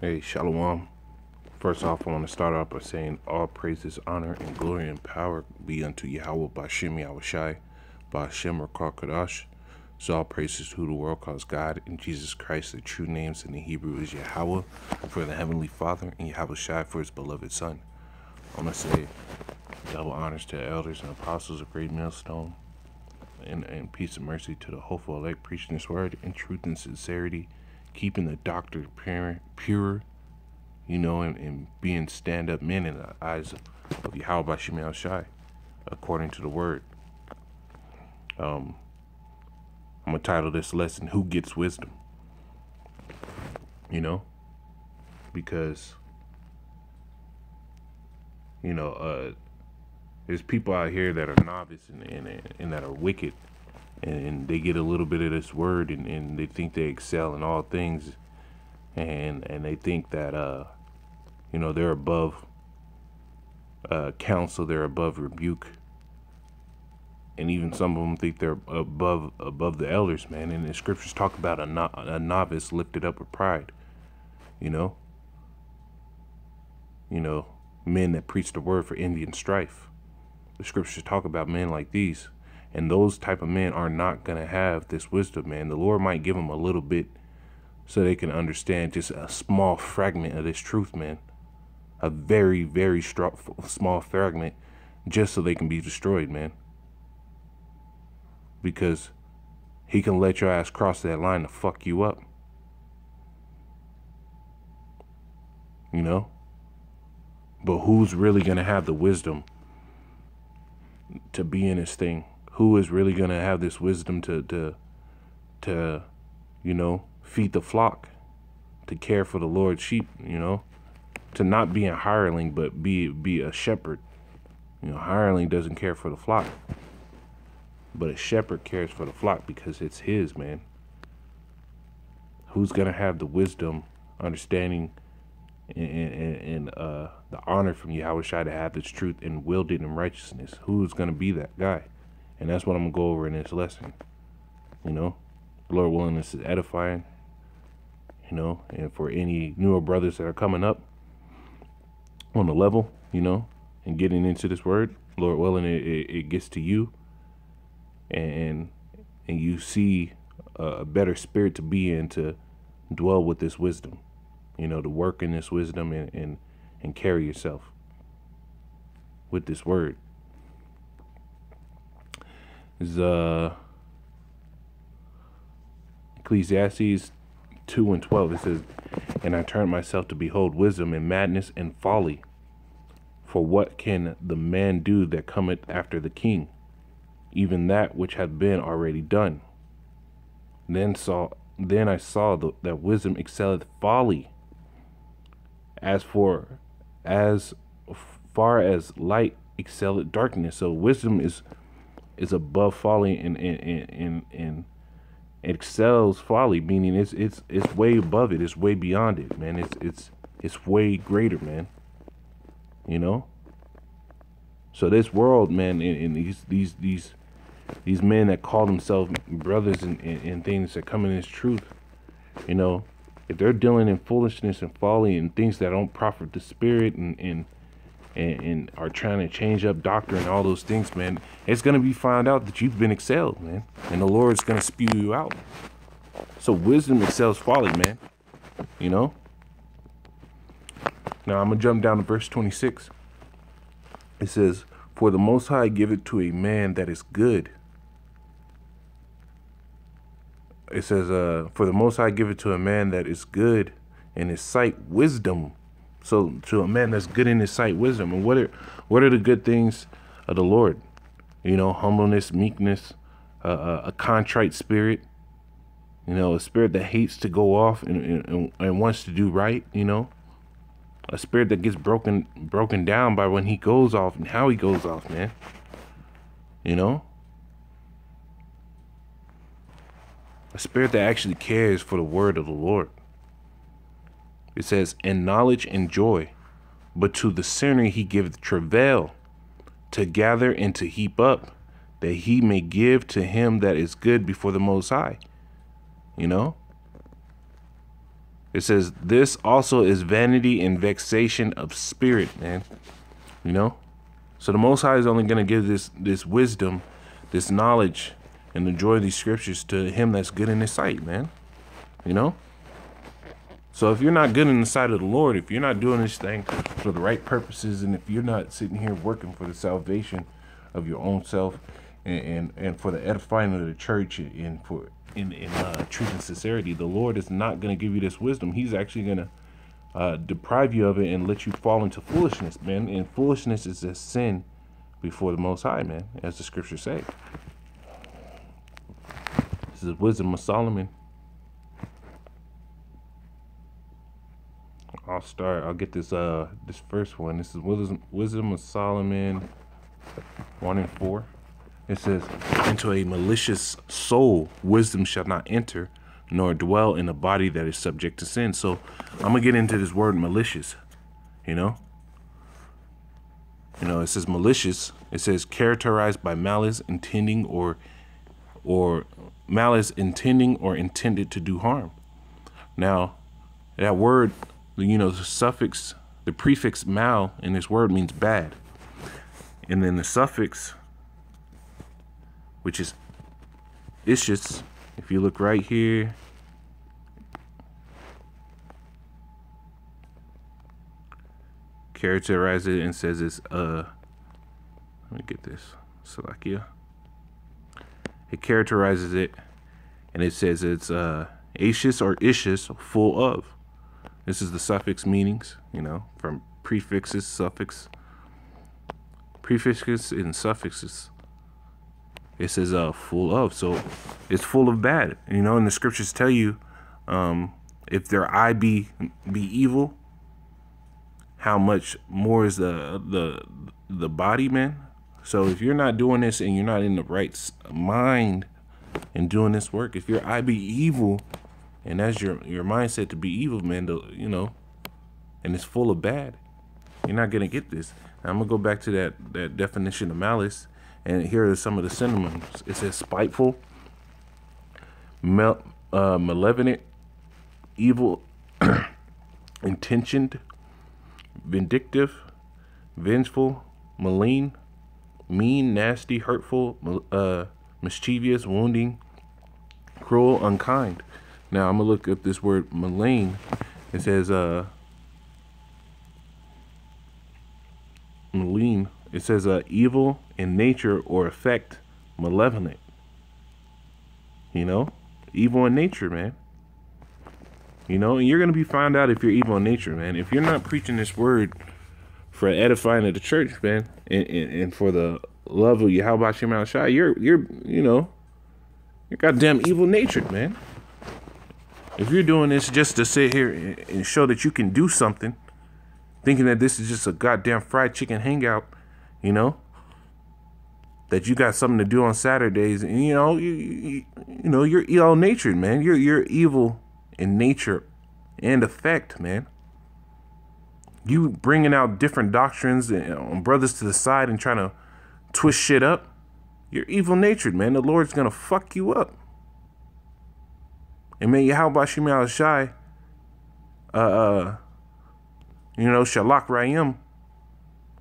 Hey, Shalom. First off, I want to start off by saying all praises, honor, and glory and power be unto Yahweh Bashem Yahushai, Bashem or Kadash. So all praises to who the world calls God and Jesus Christ. The true names in the Hebrew is Yahweh for the Heavenly Father and Yahushai for his beloved Son. I want to say double honors to the elders and apostles of Great Millstone, and peace and mercy to the hopeful elect preaching this word in truth and sincerity, keeping the doctrine pure, and being stand-up men in the eyes of Yahweh Bashim Shai, according to the word. I'm going to title this lesson, Who Gets Wisdom? Because, there's people out here that are novice and that are wicked, and they get a little bit of this word, and they think they excel in all things, and they think that, they're above counsel, they're above rebuke, and even some of them think they're above the elders, man. And the scriptures talk about a novice lifted up with pride, men that preach the word for envy and strife. The scriptures talk about men like these, and those type of men are not going to have this wisdom, man. The Lord might give them a little bit so they can understand just a small fragment of this truth, man. A very, very small fragment, just so they can be destroyed, man. Because he can let your ass cross that line to fuck you up. But who's really going to have the wisdom to be in this thing? Who is really going to have this wisdom to feed the flock, to care for the Lord's sheep, to not be a hireling, but be a shepherd. Hireling doesn't care for the flock, but a shepherd cares for the flock because it's his, man. Who's going to have the wisdom, understanding, and the honor from Yahushua to have this truth and wield it in righteousness? Who's going to be that guy? And that's what I'm going to go over in this lesson. The Lord willing, this is edifying, and for any newer brothers that are coming up on the level, and getting into this word, Lord willing, it gets to you, and you see a better spirit to be in, to dwell with this wisdom, to work in this wisdom and carry yourself with this word. Is Ecclesiastes 2:12. It says, "And I turned myself to behold wisdom and madness and folly. For what can the man do that cometh after the king? Even that which hath been already done. Then I saw that wisdom excelleth folly. As far as light excelleth darkness." So wisdom is above folly and excels folly, meaning it's way above it, it's way beyond it, man. It's way greater, man. So this world, man, and these men that call themselves brothers and things that come in this truth, if they're dealing in foolishness and folly and things that don't profit the spirit and are trying to change up doctrine and all those things, man, it's going to be found out that you've been excelled, man. And the Lord's going to spew you out. So wisdom excels folly, man. Now I'm going to jump down to verse 26. It says, "For the Most High giveth to a man that is good." It says, "For the Most High giveth to a man that is good in his sight wisdom." So to a man that's good in his sight, wisdom. And what are the good things of the Lord? Humbleness, meekness, a contrite spirit, a spirit that hates to go off and wants to do right, a spirit that gets broken down by when he goes off and how he goes off, man. A spirit that actually cares for the word of the Lord. It says, "And knowledge and joy, but to the sinner he giveth travail, to gather and to heap up, that he may give to him that is good before the Most High." It says, this also is vanity and vexation of spirit, man. You know? So the Most High is only going to give this wisdom, this knowledge, and the joy of these scriptures to him that's good in his sight, man. You know? So if you're not good in the sight of the Lord, if you're not doing this thing for the right purposes, and if you're not sitting here working for the salvation of your own self and for the edifying of the church and for in truth and sincerity, the Lord is not going to give you this wisdom. He's actually going to deprive you of it and let you fall into foolishness, man. And foolishness is a sin before the Most High, man, as the scriptures say. This is Wisdom of Solomon. I'll get this first one. This is Wisdom of Solomon 1 and 4. It says, into a malicious soul wisdom shall not enter, nor dwell in a body that is subject to sin. So I'm gonna get into this word malicious. You know, it says malicious. It says characterized by malice, intending or malice intending or intended to do harm. Now, that word, the prefix mal in this word means bad. And then the suffix, which is ischious, if you look right here, characterize it and says it's, let me get this, Salakia. It characterizes it and it says it's acious or ischious, full of. This is the suffix meanings, from prefixes, prefixes and suffixes. It says full of, so it's full of bad. And the scriptures tell you, if their eye be evil, how much more is the body, man. So if you're not doing this and you're not in the right mind and doing this work, if your eye be evil, and that's your mindset to be evil, man, and it's full of bad, you're not gonna get this. Now, I'm gonna go back to that definition of malice, and here are some of the synonyms. It says spiteful, malevolent, evil, intentioned, vindictive, vengeful, malign, mean, nasty, hurtful, mischievous, wounding, cruel, unkind. Now I'm gonna look up this word malign. It says malign. It says evil in nature or effect, malevolent. Evil in nature, man. And you're gonna be found out if you're evil in nature, man. If you're not preaching this word for edifying of the church, man, and for the love of Yahweh Shem Al Shai, you're goddamn evil natured, man. If you're doing this just to sit here and show that you can do something, thinking that this is just a goddamn fried chicken hangout, that you got something to do on Saturdays, and you're ill natured, man. You're evil in nature and effect, man. You bringing out different doctrines on brothers to the side and trying to twist shit up. You're evil natured, man. The Lord's gonna fuck you up. And may Yahweh Shem Al Shai, Shalak Rayim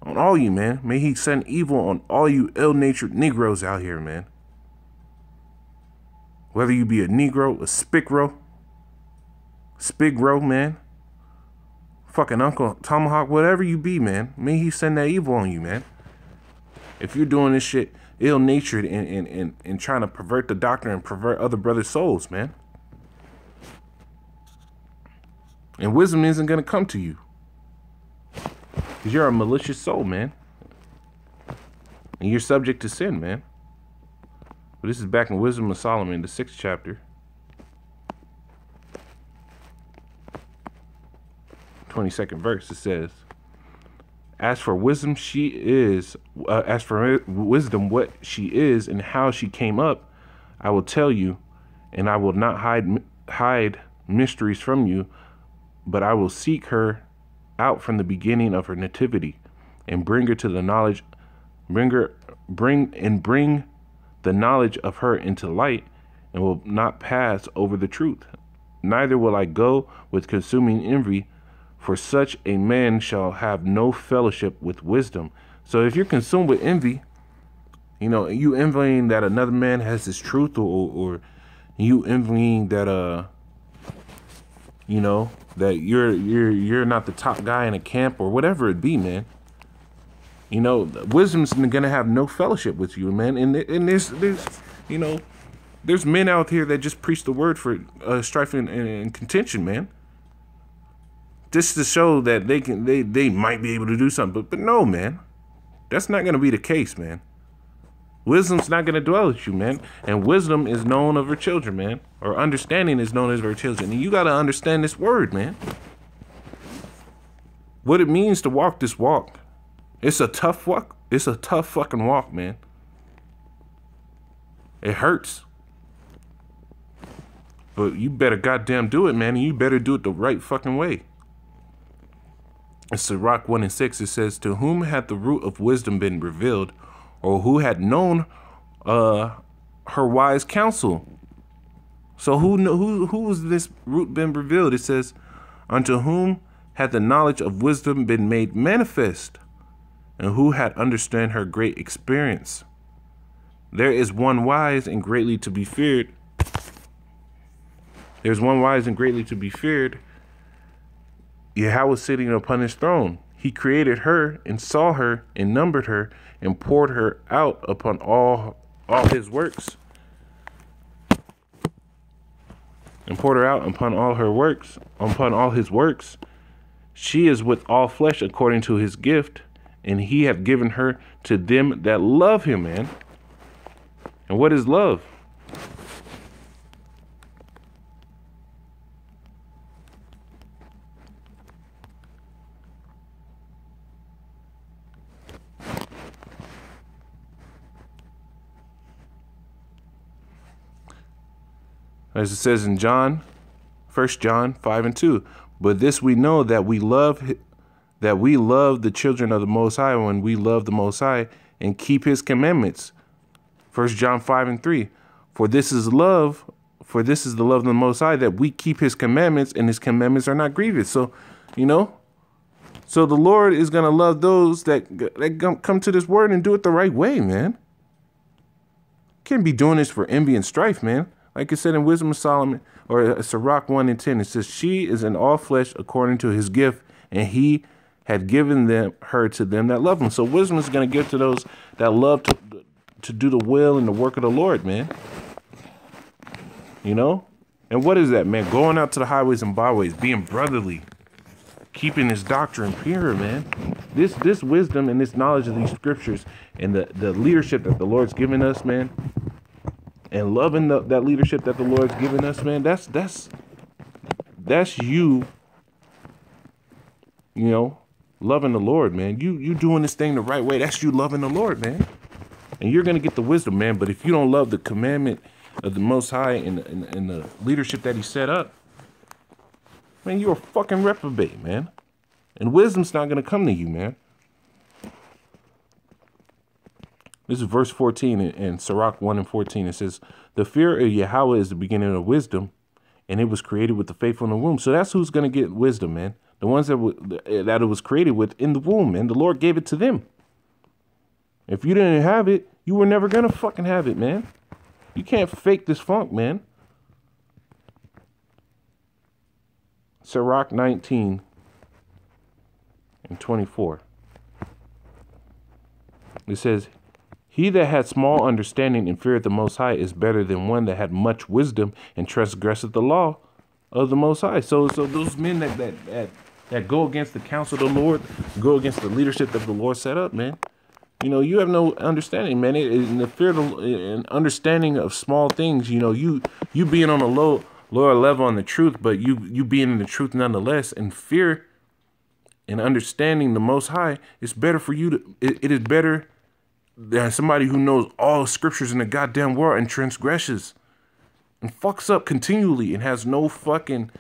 on all you, man. May he send evil on all you ill-natured Negroes out here, man. Whether you be a Negro, a Spigro, man. Fucking Uncle Tomahawk, whatever you be, man. May he send that evil on you, man. If you're doing this shit ill-natured and trying to pervert the doctrine and pervert other brothers' souls, man. And wisdom isn't going to come to you. Because you're a malicious soul, man. And you're subject to sin, man. But this is back in Wisdom of Solomon, the 6th chapter. 22nd verse. It says, as for wisdom, what she is and how she came up, I will tell you, and I will not hide mysteries from you, but I will seek her out from the beginning of her nativity, and bring her to the knowledge, bring the knowledge of her into light, and will not pass over the truth. neither will I go with consuming envy, for such a man shall have no fellowship with wisdom. So if you're consumed with envy, you know, you envying that another man has his truth, or you envying that you know, that you're not the top guy in a camp or whatever it be, man. You know, wisdom's gonna have no fellowship with you, man. And there's you know, there's men out here that just preach the word for strife and contention, man. Just to show that they might be able to do something, but no, man, that's not gonna be the case, man. Wisdom's not gonna dwell with you, man. And wisdom is known of her children, man. Or understanding is known as her children. And you gotta understand this word, man. What it means to walk this walk. It's a tough walk. It's a tough fucking walk, man. It hurts. But you better goddamn do it, man. And you better do it the right fucking way. In Sirach 1:6, it says, "To whom hath the root of wisdom been revealed, or who had known her wise counsel?" So who has this root been revealed? It says, "Unto whom hath the knowledge of wisdom been made manifest, and who had understood her great experience? There is one wise and greatly to be feared. There's one wise and greatly to be feared. Yahweh sitting upon his throne. He created her and saw her and numbered her and poured her out upon all his works." And poured her out upon all her works, upon all his works. She is with all flesh according to his gift, and he hath given her to them that love him, man. And what is love? As it says in John, 1 John 5:2, "But this we know, that we love the children of the Most High, when we love the Most High and keep his commandments." 1 John 5:3, For this is the love of the Most High, that we keep his commandments, and his commandments are not grievous." So, you know, so the Lord is going to love those that come to this word and do it the right way, man. Can't be doing this for envy and strife, man. Like it said in Wisdom of Solomon, or Sirach 1:10, it says, "She is in all flesh according to his gift, and he had given her to them that love him." So wisdom is going to give to those that love to do the will and the work of the Lord, man. You know? And what is that, man? Going out to the highways and byways, being brotherly, keeping his doctrine pure, man. This wisdom and this knowledge of these scriptures and the leadership that the Lord's given us, man, and loving that leadership that the Lord's given us, man, that's you, you know, loving the Lord, man. You doing this thing the right way. That's you loving the Lord, man. And you're going to get the wisdom, man. But if you don't love the commandment of the Most High and the leadership that he set up, man, you're a fucking reprobate, man. And wisdom's not going to come to you, man. This is verse 14 in Sirach 1:14. It says, "The fear of Yahweh is the beginning of wisdom, and it was created with the faithful in the womb." So that's who's going to get wisdom, man. The ones that it was created with in the womb, man. The Lord gave it to them. If you didn't have it, you were never going to fucking have it, man. You can't fake this funk, man. Sirach 19:24. It says, "He that had small understanding and feareth the Most High is better than one that had much wisdom and transgresseth the law of the Most High." So those men that go against the counsel of the Lord, go against the leadership that the Lord set up, man. You know, you have no understanding, man. In the fear and understanding of small things, you know, you being on a lower level on the truth, but you being in the truth nonetheless, and fear and understanding the Most High, it's better for you to. It is better than somebody who knows all scriptures in the goddamn world and transgresses and fucks up continually and has no fucking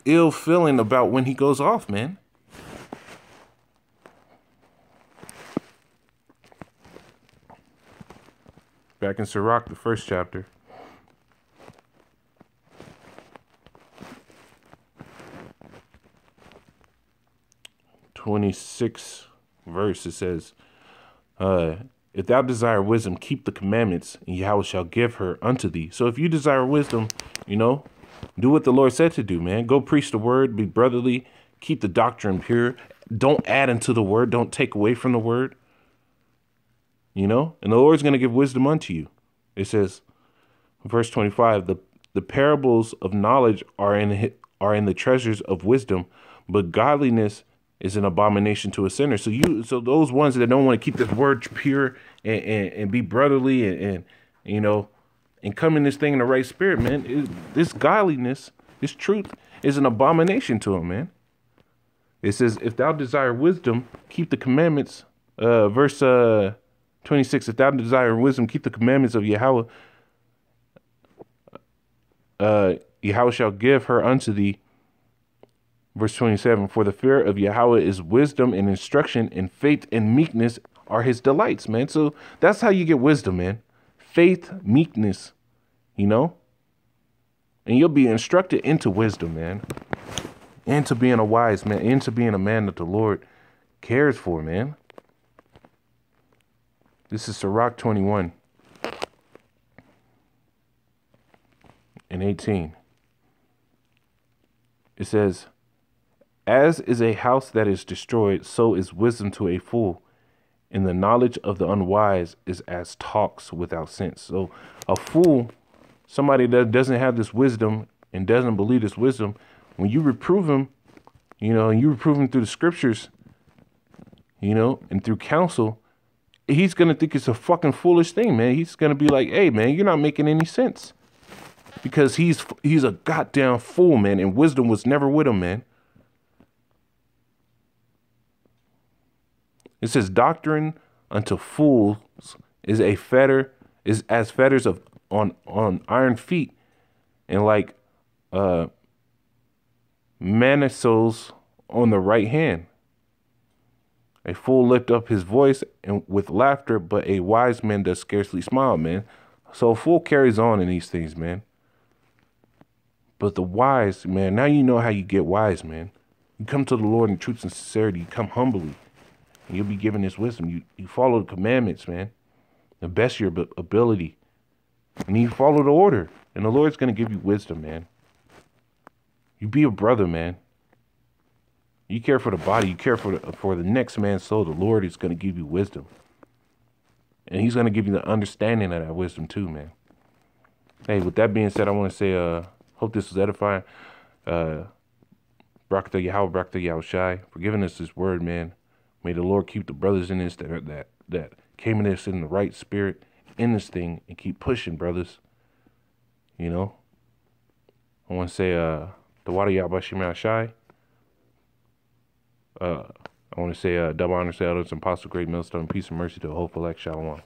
ill feeling about when he goes off, man. Back in Sirach, the first chapter. 26th verse, it says, if thou desire wisdom, keep the commandments, and Yahweh shall give her unto thee. So if you desire wisdom, you know, do what the Lord said to do, man. Go preach the word, be brotherly, keep the doctrine pure. Don't add into the word. Don't take away from the word. You know, and the Lord's going to give wisdom unto you. It says, verse 25, the parables of knowledge are in the treasures of wisdom, but godliness is an abomination to a sinner. So those ones that don't want to keep this word pure and be brotherly and you know, and come in this thing in the right spirit, man, this godliness, this truth is an abomination to him, man. It says, if thou desire wisdom, keep the commandments. Verse 26, if thou desire wisdom, keep the commandments of Yahweh. Yahweh shall give her unto thee. Verse 27, for the fear of Yahweh is wisdom and instruction, and faith and meekness are his delights, man. So that's how you get wisdom, man. Faith, meekness, you know, and you'll be instructed into wisdom, man, into being a wise man, into being a man that the Lord cares for, man. This is Sirach 21 and 18. It says, as is a house that is destroyed, so is wisdom to a fool, and the knowledge of the unwise is as talks without sense. So a fool, somebody that doesn't have this wisdom and doesn't believe this wisdom, when you reprove him, you know, and you reprove him through the scriptures, you know, and through counsel, he's going to think it's a fucking foolish thing, man. He's going to be like, hey, man, you're not making any sense. Because he's a goddamn fool, man, and wisdom was never with him, man. It says, doctrine unto fools is a fetter, is as fetters of on iron feet, and like manacles on the right hand. A fool lift up his voice and with laughter, but a wise man does scarcely smile, man. So a fool carries on in these things, man. But the wise, man, now you know how you get wise, man. You come to the Lord in truth and sincerity. You come humbly. And you'll be given his wisdom. You follow the commandments, man. The best of your ability. And you follow the order. And the Lord's going to give you wisdom, man. You be a brother, man. You care for the body. You care for the next man's soul. The Lord is going to give you wisdom. And he's going to give you the understanding of that wisdom too, man. Hey, with that being said, I want to say, hope this was edifying. Barak Yahweh, Barak Yahweh Shai, for giving us this word, man. May the Lord keep the brothers in this that came in this in the right spirit in this thing and keep pushing, brothers. You know, I want to say, the water Yahweh Shemai Shai. I want to say, double honor to elders and apostle, great millstone, peace and mercy to the hopeful elect. Shalom.